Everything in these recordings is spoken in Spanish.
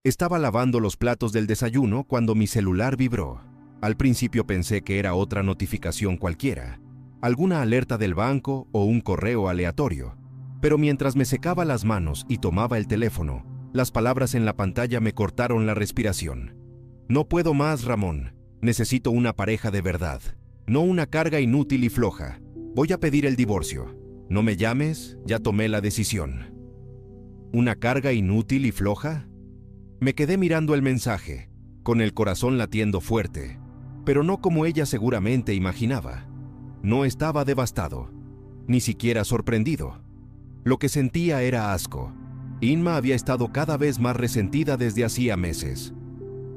Estaba lavando los platos del desayuno cuando mi celular vibró. Al principio pensé que era otra notificación cualquiera, alguna alerta del banco o un correo aleatorio. Pero mientras me secaba las manos y tomaba el teléfono, las palabras en la pantalla me cortaron la respiración. No puedo más, Ramón. Necesito una pareja de verdad, no una carga inútil y floja. Voy a pedir el divorcio. No me llames, ya tomé la decisión. ¿Una carga inútil y floja? Me quedé mirando el mensaje, con el corazón latiendo fuerte, pero no como ella seguramente imaginaba. No estaba devastado, ni siquiera sorprendido. Lo que sentía era asco. Inma había estado cada vez más resentida desde hacía meses.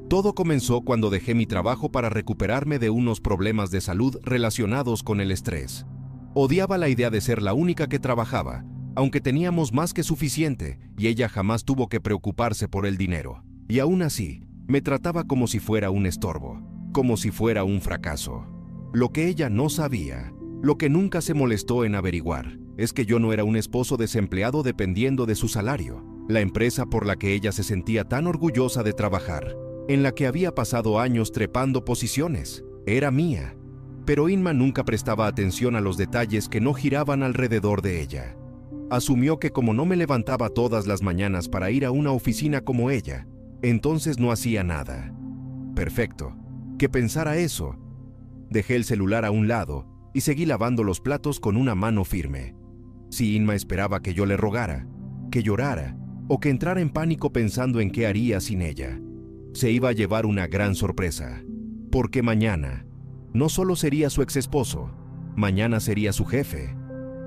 Todo comenzó cuando dejé mi trabajo para recuperarme de unos problemas de salud relacionados con el estrés. Odiaba la idea de ser la única que trabajaba, aunque teníamos más que suficiente y ella jamás tuvo que preocuparse por el dinero. Y aún así, me trataba como si fuera un estorbo, como si fuera un fracaso. Lo que ella no sabía, lo que nunca se molestó en averiguar, es que yo no era un esposo desempleado dependiendo de su salario. La empresa por la que ella se sentía tan orgullosa de trabajar, en la que había pasado años trepando posiciones, era mía. Pero Inma nunca prestaba atención a los detalles que no giraban alrededor de ella. Asumió que como no me levantaba todas las mañanas para ir a una oficina como ella, entonces no hacía nada. Perfecto, que pensara eso. Dejé el celular a un lado y seguí lavando los platos con una mano firme. Si Inma esperaba que yo le rogara, que llorara o que entrara en pánico pensando en qué haría sin ella, se iba a llevar una gran sorpresa. Porque mañana no solo sería su exesposo, mañana sería su jefe.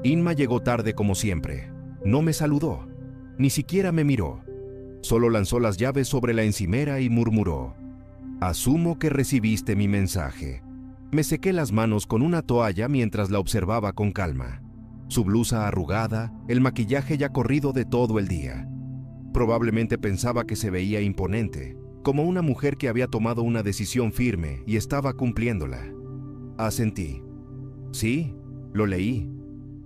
Inma llegó tarde como siempre. No me saludó, ni siquiera me miró. Solo lanzó las llaves sobre la encimera y murmuró: «Asumo que recibiste mi mensaje». Me sequé las manos con una toalla mientras la observaba con calma. Su blusa arrugada, el maquillaje ya corrido de todo el día. Probablemente pensaba que se veía imponente, como una mujer que había tomado una decisión firme y estaba cumpliéndola. Asentí. Sí, lo leí.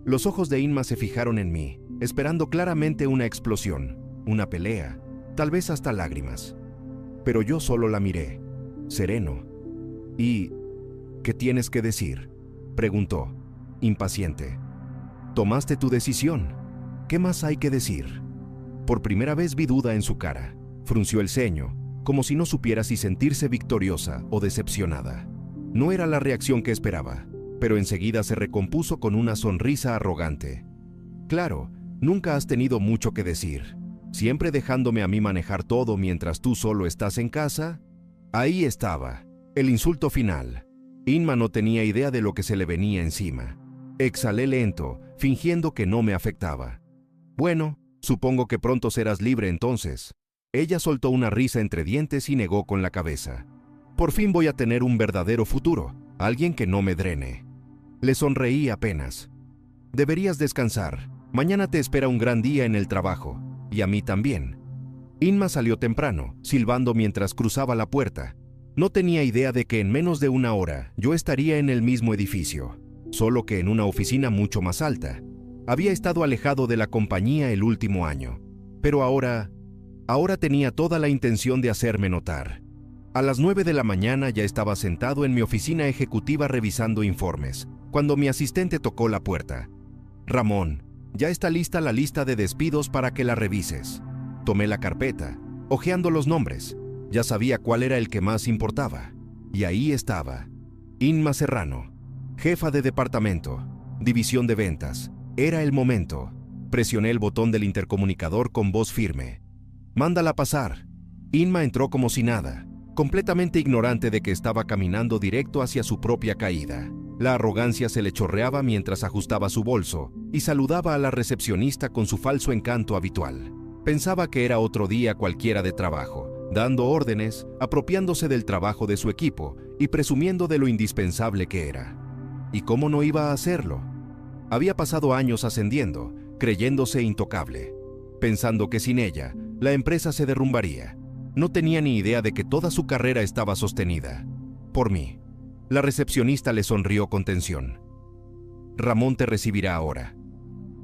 Los ojos de Inma se fijaron en mí, esperando claramente una explosión, una pelea, tal vez hasta lágrimas. Pero yo solo la miré, sereno. «¿Y qué tienes que decir?», preguntó, impaciente. «Tomaste tu decisión. ¿Qué más hay que decir?». Por primera vez vi duda en su cara. Frunció el ceño, como si no supiera si sentirse victoriosa o decepcionada. No era la reacción que esperaba, pero enseguida se recompuso con una sonrisa arrogante. «Claro, nunca has tenido mucho que decir. Siempre dejándome a mí manejar todo mientras tú solo estás en casa». Ahí estaba, el insulto final. Inma no tenía idea de lo que se le venía encima. Exhalé lento, fingiendo que no me afectaba. «Bueno, supongo que pronto serás libre entonces». Ella soltó una risa entre dientes y negó con la cabeza. «Por fin voy a tener un verdadero futuro, alguien que no me drene». Le sonreí apenas. «Deberías descansar. Mañana te espera un gran día en el trabajo, y a mí también». Inma salió temprano, silbando mientras cruzaba la puerta. No tenía idea de que en menos de una hora yo estaría en el mismo edificio, solo que en una oficina mucho más alta. Había estado alejado de la compañía el último año, pero ahora tenía toda la intención de hacerme notar. A las 9 de la mañana ya estaba sentado en mi oficina ejecutiva revisando informes, cuando mi asistente tocó la puerta. «Ramón, ya está lista la lista de despidos para que la revises». Tomé la carpeta, hojeando los nombres. Ya sabía cuál era el que más importaba. Y ahí estaba. Inma Serrano, jefa de departamento, división de ventas. Era el momento. Presioné el botón del intercomunicador con voz firme. «Mándala pasar». Inma entró como si nada, completamente ignorante de que estaba caminando directo hacia su propia caída. La arrogancia se le chorreaba mientras ajustaba su bolso y saludaba a la recepcionista con su falso encanto habitual. Pensaba que era otro día cualquiera de trabajo, dando órdenes, apropiándose del trabajo de su equipo y presumiendo de lo indispensable que era. ¿Y cómo no iba a hacerlo? Había pasado años ascendiendo, creyéndose intocable, pensando que sin ella, la empresa se derrumbaría. No tenía ni idea de que toda su carrera estaba sostenida por mí. La recepcionista le sonrió con tensión. «Ramón te recibirá ahora».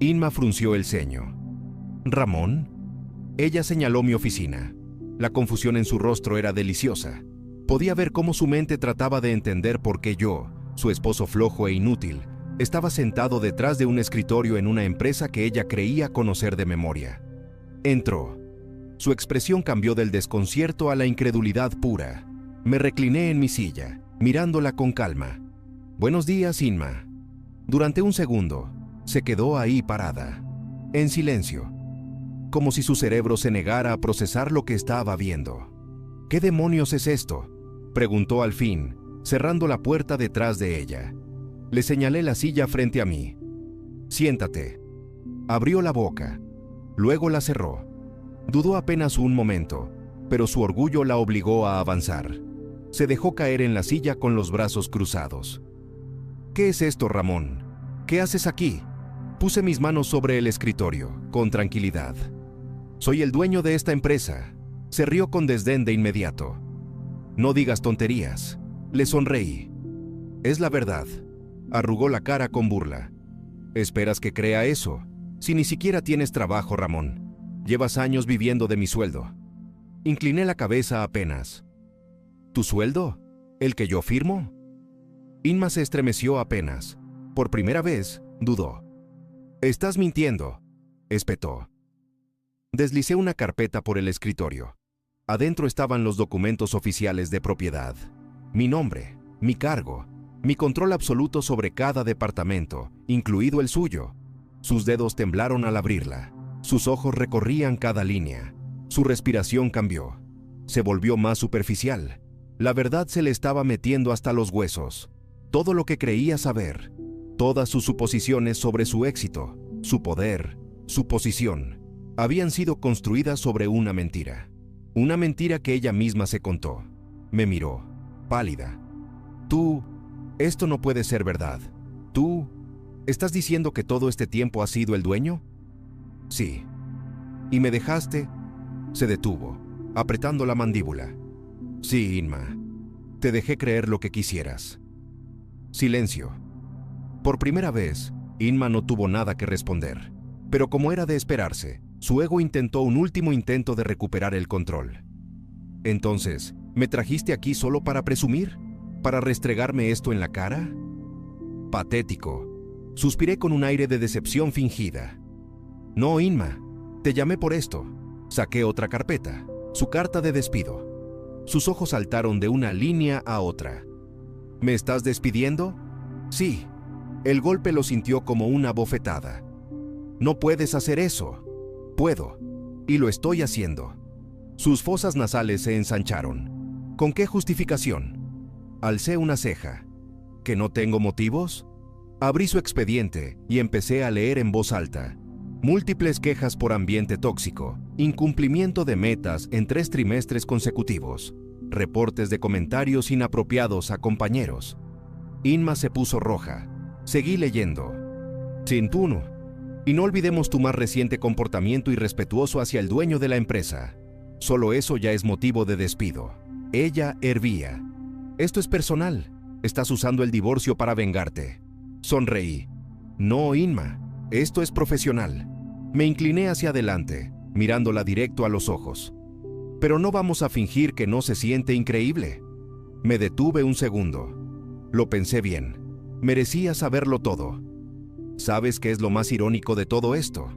Inma frunció el ceño. «¿Ramón?». Ella señaló mi oficina. La confusión en su rostro era deliciosa. Podía ver cómo su mente trataba de entender por qué yo, su esposo flojo e inútil, estaba sentado detrás de un escritorio en una empresa que ella creía conocer de memoria. Entró. Su expresión cambió del desconcierto a la incredulidad pura. Me recliné en mi silla, mirándola con calma. «Buenos días, Inma». Durante un segundo, se quedó ahí parada, en silencio, como si su cerebro se negara a procesar lo que estaba viendo. «¿Qué demonios es esto?», preguntó al fin, cerrando la puerta detrás de ella. Le señalé la silla frente a mí. «Siéntate». Abrió la boca, luego la cerró. Dudó apenas un momento, pero su orgullo la obligó a avanzar. Se dejó caer en la silla con los brazos cruzados. «¿Qué es esto, Ramón? ¿Qué haces aquí?». Puse mis manos sobre el escritorio, con tranquilidad. «Soy el dueño de esta empresa». Se rió con desdén de inmediato. «No digas tonterías». Le sonreí. «Es la verdad». Arrugó la cara con burla. «¿Esperas que crea eso? Si ni siquiera tienes trabajo, Ramón. Llevas años viviendo de mi sueldo». Incliné la cabeza apenas. «¿Tu sueldo? ¿El que yo firmo?». Inma se estremeció apenas. Por primera vez, dudó. «Estás mintiendo», espetó. Deslicé una carpeta por el escritorio. Adentro estaban los documentos oficiales de propiedad. Mi nombre, mi cargo, mi control absoluto sobre cada departamento, incluido el suyo. Sus dedos temblaron al abrirla. Sus ojos recorrían cada línea. Su respiración cambió. Se volvió más superficial. La verdad se le estaba metiendo hasta los huesos. Todo lo que creía saber, todas sus suposiciones sobre su éxito, su poder, su posición, habían sido construidas sobre una mentira. Una mentira que ella misma se contó. Me miró, pálida. «Tú, esto no puede ser verdad. ¿Tú estás diciendo que todo este tiempo has sido el dueño?». «Sí». «¿Y me dejaste?». Se detuvo, apretando la mandíbula. «Sí, Inma. Te dejé creer lo que quisieras». Silencio. Por primera vez, Inma no tuvo nada que responder. Pero como era de esperarse, su ego intentó un último intento de recuperar el control. «Entonces, ¿me trajiste aquí solo para presumir? ¿Para restregarme esto en la cara?». Patético. Suspiré con un aire de decepción fingida. «No, Inma. Te llamé por esto». Saqué otra carpeta. Su carta de despido. Sus ojos saltaron de una línea a otra. «¿Me estás despidiendo?». «Sí». El golpe lo sintió como una bofetada. «No puedes hacer eso». «Puedo. Y lo estoy haciendo». Sus fosas nasales se ensancharon. «¿Con qué justificación?». Alcé una ceja. ¿Que no tengo motivos? Abrí su expediente y empecé a leer en voz alta. Múltiples quejas por ambiente tóxico, incumplimiento de metas en 3 trimestres consecutivos, reportes de comentarios inapropiados a compañeros. Inma se puso roja. Seguí leyendo. «Sintuno. Y no olvidemos tu más reciente comportamiento irrespetuoso hacia el dueño de la empresa. Solo eso ya es motivo de despido». Ella hervía. «Esto es personal. Estás usando el divorcio para vengarte». Sonreí. «No, Inma. Esto es profesional». Me incliné hacia adelante, mirándola directo a los ojos. «Pero no vamos a fingir que no se siente increíble». Me detuve un segundo. Lo pensé bien. Merecía saberlo todo. ¿Sabes qué es lo más irónico de todo esto?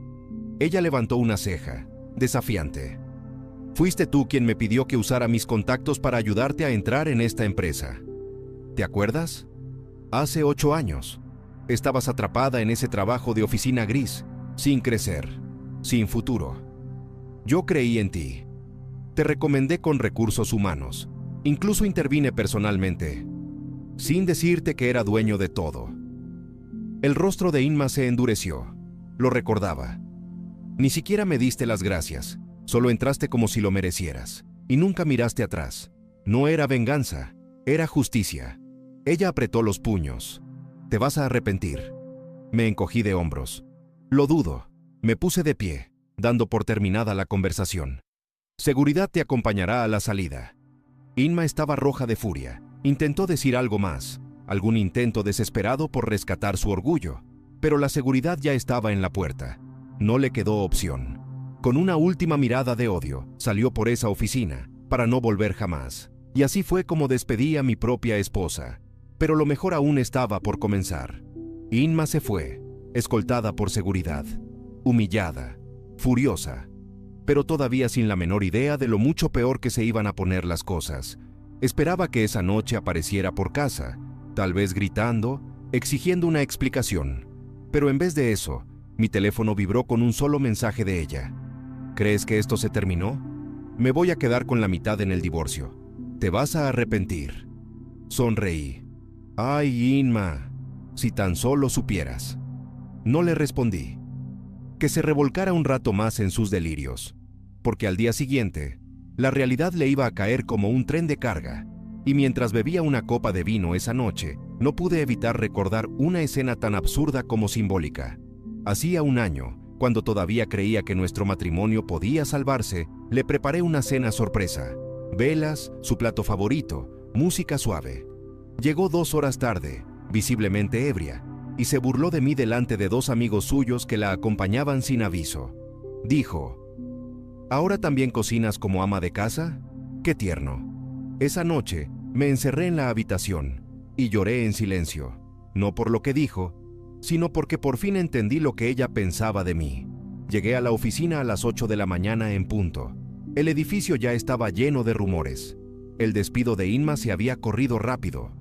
Ella levantó una ceja, desafiante. «Fuiste tú quien me pidió que usara mis contactos para ayudarte a entrar en esta empresa. ¿Te acuerdas? Hace 8 años. Estabas atrapada en ese trabajo de oficina gris, sin crecer, sin futuro. Yo creí en ti. Te recomendé con recursos humanos. Incluso intervine personalmente, sin decirte que era dueño de todo». El rostro de Inma se endureció. Lo recordaba. «Ni siquiera me diste las gracias. Solo entraste como si lo merecieras. Y nunca miraste atrás. No era venganza, era justicia». Ella apretó los puños. «Te vas a arrepentir». Me encogí de hombros. «Lo dudo». Me puse de pie, dando por terminada la conversación. «Seguridad te acompañará a la salida». Inma estaba roja de furia. Intentó decir algo más, algún intento desesperado por rescatar su orgullo, pero la seguridad ya estaba en la puerta. No le quedó opción. Con una última mirada de odio, salió por esa oficina, para no volver jamás. Y así fue como despedí a mi propia esposa. Pero lo mejor aún estaba por comenzar. Inma se fue, escoltada por seguridad, humillada, furiosa, pero todavía sin la menor idea de lo mucho peor que se iban a poner las cosas. Esperaba que esa noche apareciera por casa, tal vez gritando, exigiendo una explicación. Pero en vez de eso, mi teléfono vibró con un solo mensaje de ella. ¿Crees que esto se terminó? Me voy a quedar con la mitad en el divorcio. Te vas a arrepentir. Sonreí. Ay, Inma, si tan solo supieras. No le respondí. Que se revolcara un rato más en sus delirios, porque al día siguiente, la realidad le iba a caer como un tren de carga, y mientras bebía una copa de vino esa noche, no pude evitar recordar una escena tan absurda como simbólica. Hacía un año, cuando todavía creía que nuestro matrimonio podía salvarse, le preparé una cena sorpresa. Velas, su plato favorito, música suave. Llegó 2 horas tarde, visiblemente ebria, y se burló de mí delante de 2 amigos suyos que la acompañaban sin aviso. Dijo: ¿ahora también cocinas como ama de casa? ¡Qué tierno! Esa noche me encerré en la habitación y lloré en silencio, no por lo que dijo, sino porque por fin entendí lo que ella pensaba de mí. Llegué a la oficina a las 8 de la mañana en punto. El edificio ya estaba lleno de rumores. El despido de Inma se había corrido rápido.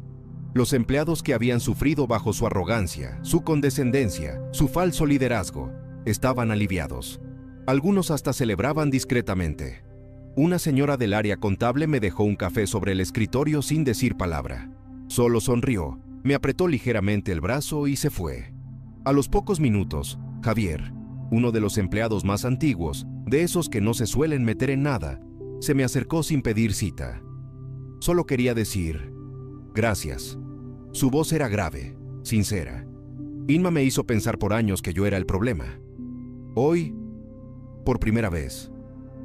Los empleados que habían sufrido bajo su arrogancia, su condescendencia, su falso liderazgo, estaban aliviados. Algunos hasta celebraban discretamente. Una señora del área contable me dejó un café sobre el escritorio sin decir palabra. Solo sonrió, me apretó ligeramente el brazo y se fue. A los pocos minutos, Javier, uno de los empleados más antiguos, de esos que no se suelen meter en nada, se me acercó sin pedir cita. Solo quería decir: gracias. Su voz era grave, sincera. Inma me hizo pensar por años que yo era el problema. Hoy, por primera vez,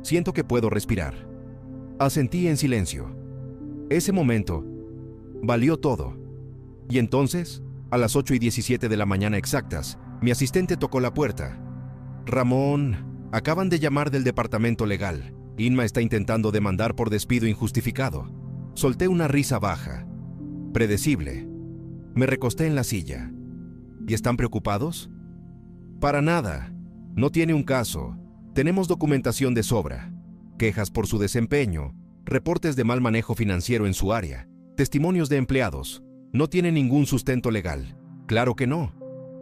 siento que puedo respirar. Asentí en silencio. Ese momento valió todo. Y entonces, a las 8:17 de la mañana exactas, mi asistente tocó la puerta. Ramón, acaban de llamar del departamento legal. Inma está intentando demandar por despido injustificado. Solté una risa baja, predecible. Me recosté en la silla. ¿Y están preocupados? Para nada. No tiene un caso. Tenemos documentación de sobra. Quejas por su desempeño, reportes de mal manejo financiero en su área, testimonios de empleados. No tiene ningún sustento legal. Claro que no.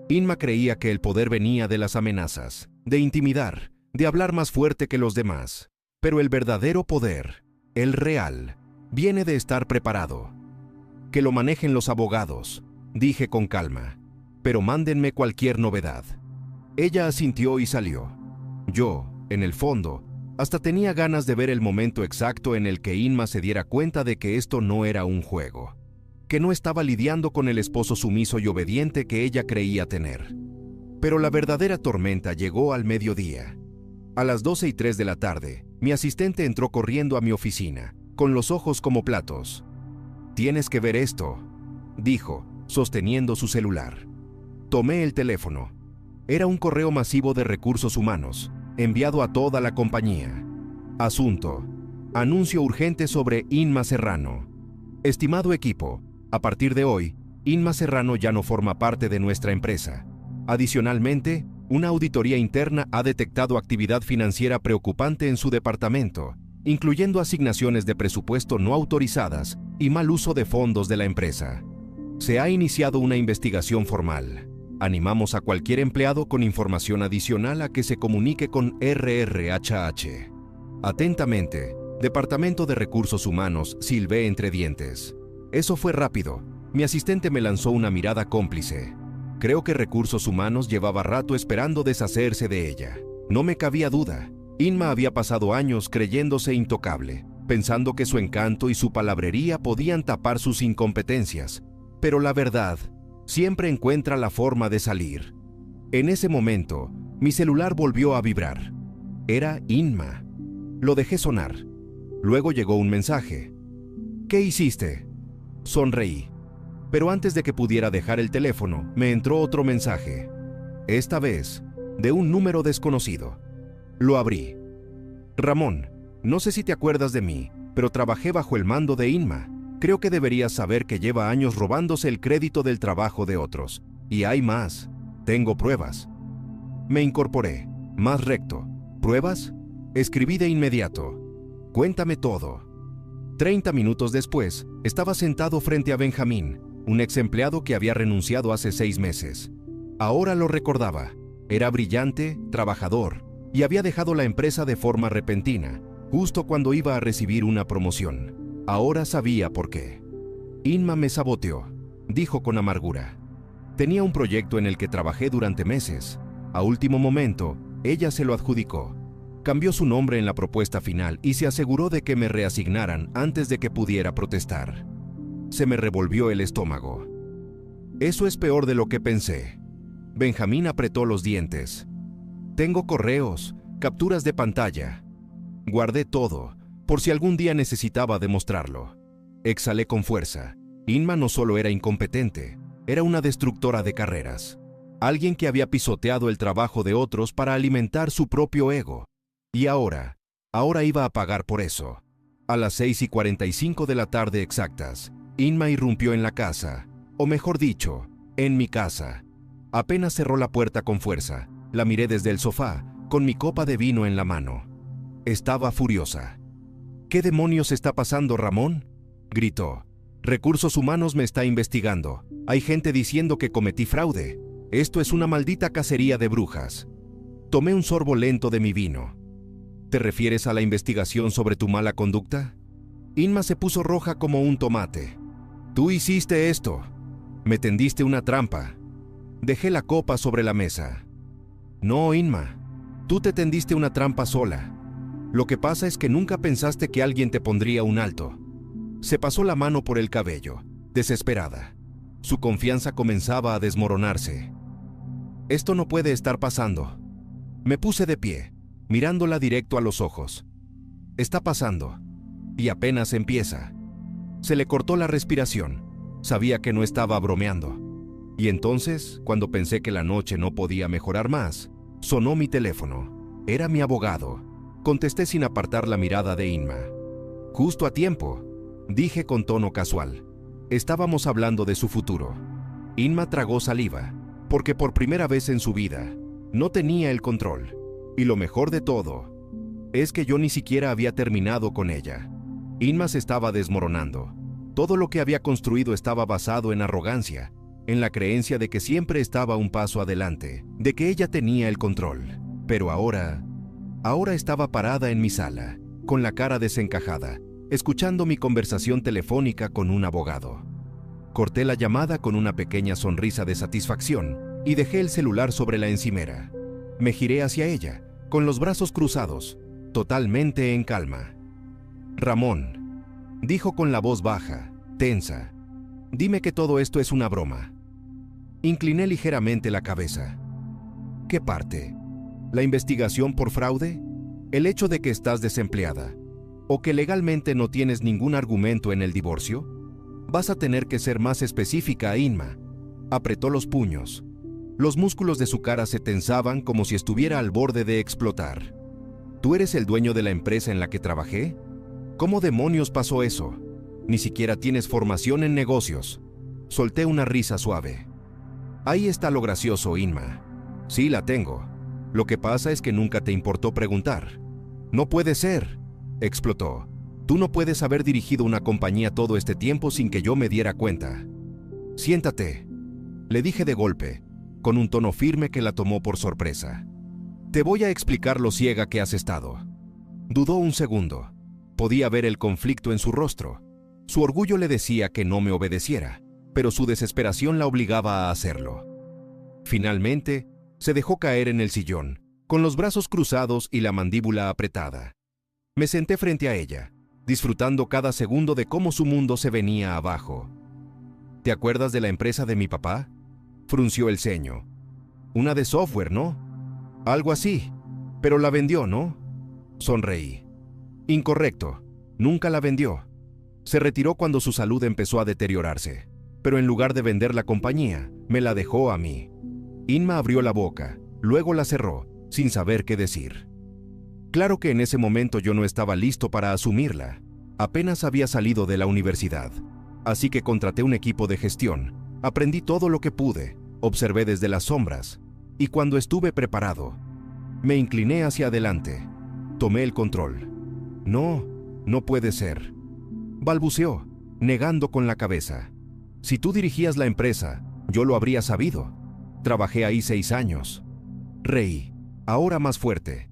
Inma creía que el poder venía de las amenazas, de intimidar, de hablar más fuerte que los demás. Pero el verdadero poder, el real, viene de estar preparado. Que lo manejen los abogados, dije con calma, pero mándenme cualquier novedad. Ella asintió y salió. Yo, en el fondo, hasta tenía ganas de ver el momento exacto en el que Inma se diera cuenta de que esto no era un juego, que no estaba lidiando con el esposo sumiso y obediente que ella creía tener. Pero la verdadera tormenta llegó al mediodía. A las 12:03 de la tarde, mi asistente entró corriendo a mi oficina, con los ojos como platos. «Tienes que ver esto», dijo, sosteniendo su celular. Tomé el teléfono. Era un correo masivo de recursos humanos, enviado a toda la compañía. Asunto: anuncio urgente sobre Inma Serrano. Estimado equipo, a partir de hoy, Inma Serrano ya no forma parte de nuestra empresa. Adicionalmente, una auditoría interna ha detectado actividad financiera preocupante en su departamento, incluyendo asignaciones de presupuesto no autorizadas y mal uso de fondos de la empresa. Se ha iniciado una investigación formal. Animamos a cualquier empleado con información adicional a que se comunique con RRHH. Atentamente, Departamento de Recursos Humanos, silbé entre dientes. Eso fue rápido. Mi asistente me lanzó una mirada cómplice. Creo que Recursos Humanos llevaba rato esperando deshacerse de ella. No me cabía duda. Inma había pasado años creyéndose intocable, pensando que su encanto y su palabrería podían tapar sus incompetencias. Pero la verdad siempre encuentra la forma de salir. En ese momento, mi celular volvió a vibrar. Era Inma. Lo dejé sonar. Luego llegó un mensaje. ¿Qué hiciste? Sonreí. Pero antes de que pudiera dejar el teléfono, me entró otro mensaje. Esta vez, de un número desconocido. Lo abrí. Ramón, no sé si te acuerdas de mí, pero trabajé bajo el mando de Inma. Creo que deberías saber que lleva años robándose el crédito del trabajo de otros. Y hay más. Tengo pruebas. Me incorporé, más recto. ¿Pruebas? Escribí de inmediato. Cuéntame todo. 30 minutos después, estaba sentado frente a Benjamín, un ex empleado que había renunciado hace 6 meses. Ahora lo recordaba. Era brillante, trabajador, y había dejado la empresa de forma repentina, justo cuando iba a recibir una promoción. Ahora sabía por qué. Inma me saboteó, dijo con amargura. Tenía un proyecto en el que trabajé durante meses. A último momento, ella se lo adjudicó. Cambió su nombre en la propuesta final y se aseguró de que me reasignaran antes de que pudiera protestar. Se me revolvió el estómago. Eso es peor de lo que pensé. Benjamín apretó los dientes. Tengo correos, capturas de pantalla. Guardé todo, por si algún día necesitaba demostrarlo. Exhalé con fuerza. Inma no solo era incompetente, era una destructora de carreras. Alguien que había pisoteado el trabajo de otros para alimentar su propio ego. Y ahora iba a pagar por eso. A las 6:45 de la tarde exactas, Inma irrumpió en la casa, o mejor dicho, en mi casa. Apenas cerró la puerta con fuerza, la miré desde el sofá, con mi copa de vino en la mano. Estaba furiosa. ¿Qué demonios está pasando, Ramón?, gritó. Recursos Humanos me está investigando. Hay gente diciendo que cometí fraude. Esto es una maldita cacería de brujas. Tomé un sorbo lento de mi vino. ¿Te refieres a la investigación sobre tu mala conducta? Inma se puso roja como un tomate. Tú hiciste esto. Me tendiste una trampa. Dejé la copa sobre la mesa. No, Inma. Tú te tendiste una trampa sola. Lo que pasa es que nunca pensaste que alguien te pondría un alto. Se pasó la mano por el cabello, desesperada. Su confianza comenzaba a desmoronarse. Esto no puede estar pasando. Me puse de pie, mirándola directo a los ojos. Está pasando. Y apenas empieza. Se le cortó la respiración. Sabía que no estaba bromeando. Y entonces, cuando pensé que la noche no podía mejorar más, sonó mi teléfono. Era mi abogado. Contesté sin apartar la mirada de Inma. Justo a tiempo, dije con tono casual. Estábamos hablando de su futuro. Inma tragó saliva, porque por primera vez en su vida, no tenía el control. Y lo mejor de todo, es que yo ni siquiera había terminado con ella. Inma se estaba desmoronando. Todo lo que había construido estaba basado en arrogancia, en la creencia de que siempre estaba un paso adelante, de que ella tenía el control. Pero ahora estaba parada en mi sala, con la cara desencajada, escuchando mi conversación telefónica con un abogado. Corté la llamada con una pequeña sonrisa de satisfacción y dejé el celular sobre la encimera. Me giré hacia ella, con los brazos cruzados, totalmente en calma. Ramón, dijo con la voz baja, tensa, dime que todo esto es una broma. Incliné ligeramente la cabeza. ¿Qué parte? ¿La investigación por fraude? ¿El hecho de que estás desempleada? ¿O que legalmente no tienes ningún argumento en el divorcio? Vas a tener que ser más específica, Inma. Apretó los puños. Los músculos de su cara se tensaban como si estuviera al borde de explotar. ¿Tú eres el dueño de la empresa en la que trabajé? ¿Cómo demonios pasó eso? Ni siquiera tienes formación en negocios. Solté una risa suave. Ahí está lo gracioso, Inma. Sí, la tengo. Lo que pasa es que nunca te importó preguntar. No puede ser, explotó. Tú no puedes haber dirigido una compañía todo este tiempo sin que yo me diera cuenta. Siéntate, le dije de golpe, con un tono firme que la tomó por sorpresa. Te voy a explicar lo ciega que has estado. Dudó un segundo. Podía ver el conflicto en su rostro. Su orgullo le decía que no me obedeciera, pero su desesperación la obligaba a hacerlo. Finalmente, se dejó caer en el sillón, con los brazos cruzados y la mandíbula apretada. Me senté frente a ella, disfrutando cada segundo de cómo su mundo se venía abajo. ¿Te acuerdas de la empresa de mi papá? Frunció el ceño. Una de software, ¿no? Algo así. Pero la vendió, ¿no? Sonreí. Incorrecto. Nunca la vendió. Se retiró cuando su salud empezó a deteriorarse. Pero en lugar de vender la compañía, me la dejó a mí. Inma abrió la boca, luego la cerró, sin saber qué decir. Claro que en ese momento yo no estaba listo para asumirla. Apenas había salido de la universidad. Así que contraté un equipo de gestión. Aprendí todo lo que pude, observé desde las sombras, y cuando estuve preparado, me incliné hacia adelante. Tomé el control. No, no puede ser. Balbuceó, negando con la cabeza. Si tú dirigías la empresa, yo lo habría sabido. Trabajé ahí 6 años. Reí, ahora más fuerte.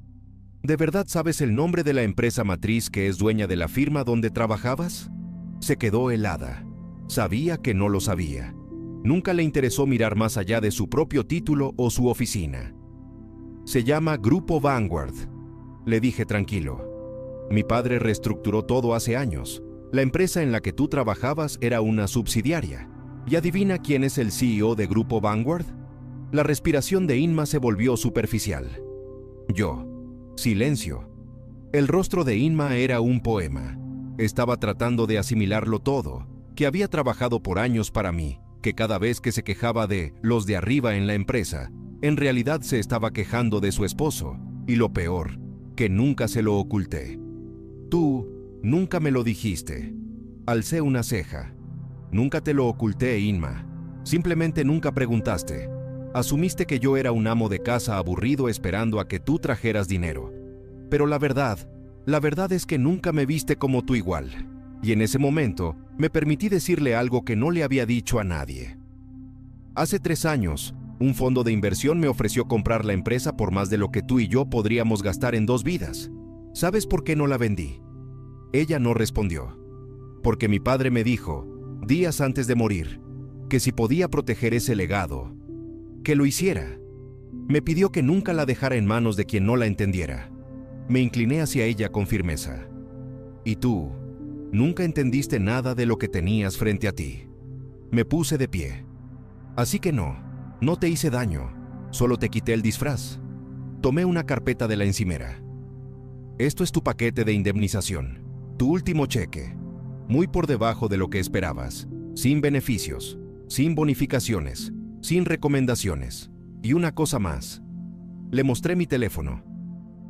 ¿De verdad sabes el nombre de la empresa matriz que es dueña de la firma donde trabajabas? Se quedó helada. Sabía que no lo sabía. Nunca le interesó mirar más allá de su propio título o su oficina. Se llama Grupo Vanguard, le dije tranquilo. Mi padre reestructuró todo hace años. La empresa en la que tú trabajabas era una subsidiaria. ¿Y adivina quién es el CEO de Grupo Vanguard? La respiración de Inma se volvió superficial. Yo. Silencio. El rostro de Inma era un poema. Estaba tratando de asimilarlo todo, que había trabajado por años para mí, que cada vez que se quejaba de los de arriba en la empresa, en realidad se estaba quejando de su esposo, y lo peor, que nunca se lo oculté. Tú nunca me lo dijiste. Alcé una ceja. Nunca te lo oculté, Inma. Simplemente nunca preguntaste. Asumiste que yo era un amo de casa aburrido esperando a que tú trajeras dinero. Pero la verdad es que nunca me viste como tu igual. Y en ese momento, me permití decirle algo que no le había dicho a nadie. Hace 3 años, un fondo de inversión me ofreció comprar la empresa por más de lo que tú y yo podríamos gastar en 2 vidas. ¿Sabes por qué no la vendí? Ella no respondió. Porque mi padre me dijo, días antes de morir, que si podía proteger ese legado, que lo hiciera. Me pidió que nunca la dejara en manos de quien no la entendiera. Me incliné hacia ella con firmeza. Y tú, nunca entendiste nada de lo que tenías frente a ti. Me puse de pie. Así que no te hice daño, solo te quité el disfraz. Tomé una carpeta de la encimera. Esto es tu paquete de indemnización, tu último cheque, muy por debajo de lo que esperabas, sin beneficios, sin bonificaciones, sin recomendaciones. Y una cosa más. Le mostré mi teléfono.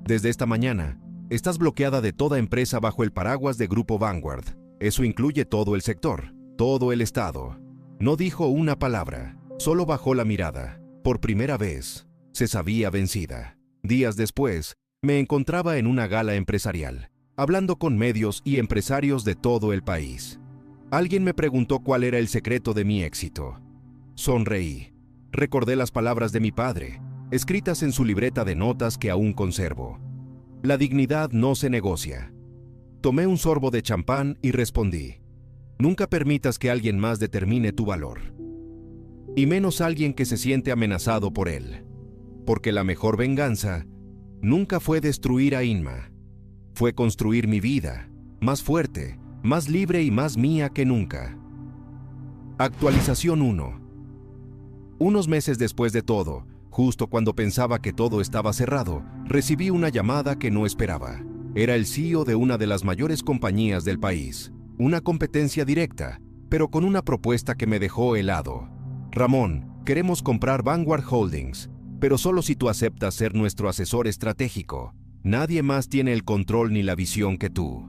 Desde esta mañana, estás bloqueada de toda empresa bajo el paraguas de Grupo Vanguard. Eso incluye todo el sector, todo el estado. No dijo una palabra, solo bajó la mirada. Por primera vez, se sabía vencida. Días después, me encontraba en una gala empresarial, hablando con medios y empresarios de todo el país. Alguien me preguntó cuál era el secreto de mi éxito. Sonreí. Recordé las palabras de mi padre, escritas en su libreta de notas que aún conservo. La dignidad no se negocia. Tomé un sorbo de champán y respondí, nunca permitas que alguien más determine tu valor. Y menos alguien que se siente amenazado por él. Porque la mejor venganza nunca fue destruir a Inma. Fue construir mi vida, más fuerte, más libre y más mía que nunca. Actualización 1. Unos meses después de todo, justo cuando pensaba que todo estaba cerrado, recibí una llamada que no esperaba. Era el CEO de una de las mayores compañías del país. Una competencia directa, pero con una propuesta que me dejó helado. Ramón, queremos comprar Vanguard Holdings, pero solo si tú aceptas ser nuestro asesor estratégico. Nadie más tiene el control ni la visión que tú.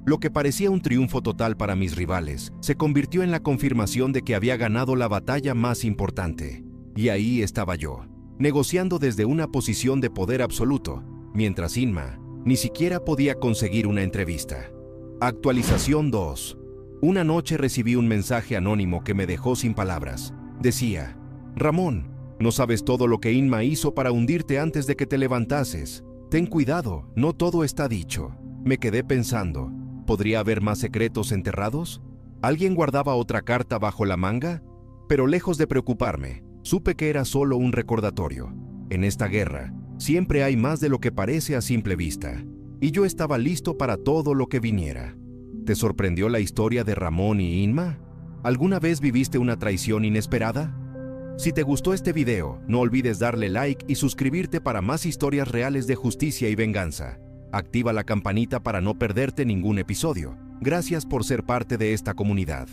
Lo que parecía un triunfo total para mis rivales, se convirtió en la confirmación de que había ganado la batalla más importante. Y ahí estaba yo, negociando desde una posición de poder absoluto, mientras Inma ni siquiera podía conseguir una entrevista. Actualización 2. Una noche recibí un mensaje anónimo que me dejó sin palabras. Decía, Ramón, no sabes todo lo que Inma hizo para hundirte antes de que te levantases. Ten cuidado, no todo está dicho. Me quedé pensando, ¿podría haber más secretos enterrados? ¿Alguien guardaba otra carta bajo la manga? Pero lejos de preocuparme, supe que era solo un recordatorio. En esta guerra, siempre hay más de lo que parece a simple vista. Y yo estaba listo para todo lo que viniera. ¿Te sorprendió la historia de Ramón y Inma? ¿Alguna vez viviste una traición inesperada? Si te gustó este video, no olvides darle like y suscribirte para más historias reales de justicia y venganza. Activa la campanita para no perderte ningún episodio. Gracias por ser parte de esta comunidad.